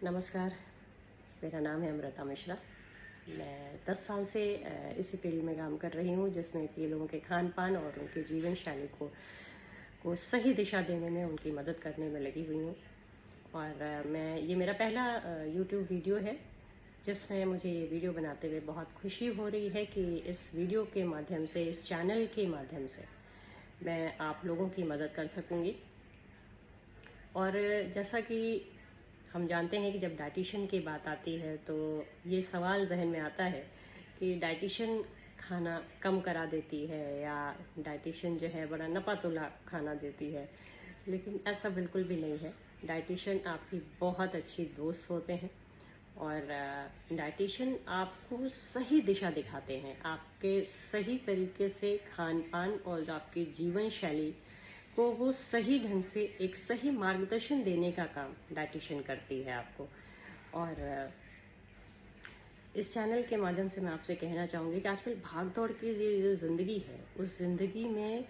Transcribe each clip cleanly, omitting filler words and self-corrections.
नमस्कार, मेरा नाम है अमृता मिश्रा। मैं 10 साल से इसी फील्ड में काम कर रही हूँ, जिसमें कि लोगों के खान-पान और उनके जीवन शैली को सही दिशा देने में उनकी मदद करने में लगी हुई हूँ। और ये मेरा पहला यूट्यूब वीडियो है, जिसमें मुझे ये वीडियो बनाते हुए बहुत खुशी हो रही है कि इस वीडियो के माध्यम से, इस चैनल के माध्यम से मैं आप लोगों की मदद कर सकूँगी। और जैसा कि हम जानते हैं कि जब डाइटिशियन की बात आती है तो ये सवाल जहन में आता है कि डाइटिशियन खाना कम करा देती है या डाइटिशियन जो है बड़ा नपा-तुला खाना देती है, लेकिन ऐसा बिल्कुल भी नहीं है। डाइटिशियन आपकी बहुत अच्छी दोस्त होते हैं और डाइटिशियन आपको सही दिशा दिखाते हैं, आपके सही तरीके से खान-पान और आपकी जीवन शैली को वो सही ढंग से एक सही मार्गदर्शन देने का काम डाइटिशियन करती है आपको। और इस चैनल के माध्यम से मैं आपसे कहना चाहूँगी कि आजकल भाग-दौड़ की ये जो ज़िंदगी है, उस ज़िंदगी में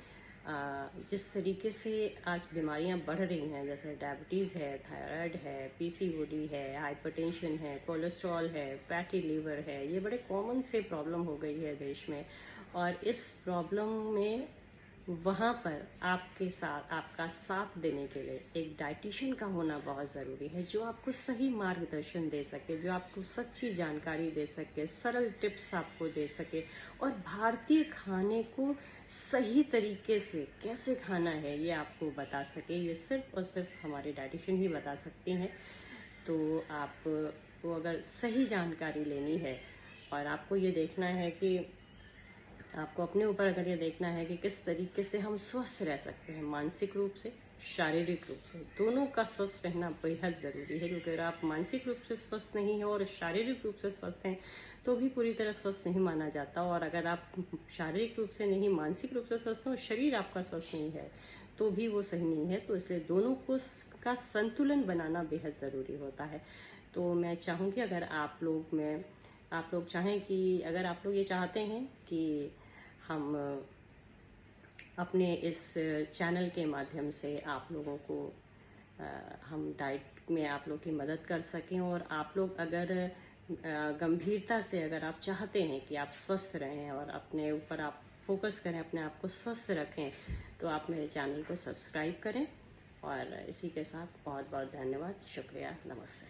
जिस तरीके से आज बीमारियाँ बढ़ रही हैं, जैसे डायबिटीज़ है, थायराइड है, पीसीओडी है, हाइपरटेंशन है, कोलेस्ट्रॉल है, फैटी लिवर है, ये बड़े कॉमन से प्रॉब्लम हो गई है देश में। और इस प्रॉब्लम में वहाँ पर आपके साथ आपका साथ देने के लिए एक डाइटिशियन का होना बहुत ज़रूरी है, जो आपको सही मार्गदर्शन दे सके, जो आपको सच्ची जानकारी दे सके, सरल टिप्स आपको दे सके और भारतीय खाने को सही तरीके से कैसे खाना है ये आपको बता सके। ये सिर्फ और सिर्फ हमारे डाइटिशियन ही बता सकती हैं। तो आपको अगर सही जानकारी लेनी है और आपको ये देखना है कि आपको अपने ऊपर अगर ये देखना है कि किस तरीके से हम स्वस्थ रह सकते हैं, मानसिक रूप से, शारीरिक रूप से, दोनों का स्वस्थ रहना बेहद ज़रूरी है। क्योंकि अगर आप मानसिक रूप से स्वस्थ नहीं हैं और शारीरिक रूप से स्वस्थ हैं, तो भी पूरी तरह स्वस्थ नहीं माना जाता। और अगर आप शारीरिक रूप से नहीं, मानसिक रूप से स्वस्थ हैं और शरीर आपका स्वस्थ नहीं है, तो भी वो सही नहीं है। तो इसलिए दोनों को का संतुलन बनाना बेहद ज़रूरी होता है। तो मैं चाहूँगी अगर आप लोग चाहें कि अगर आप लोग ये चाहते हैं कि हम अपने इस चैनल के माध्यम से आप लोगों को हम डाइट में आप लोग की मदद कर सकें और आप लोग अगर गंभीरता से अगर आप चाहते हैं कि आप स्वस्थ रहें और अपने ऊपर आप फोकस करें, अपने आप को स्वस्थ रखें, तो आप मेरे चैनल को सब्सक्राइब करें। और इसी के साथ बहुत बहुत धन्यवाद, शुक्रिया, नमस्ते।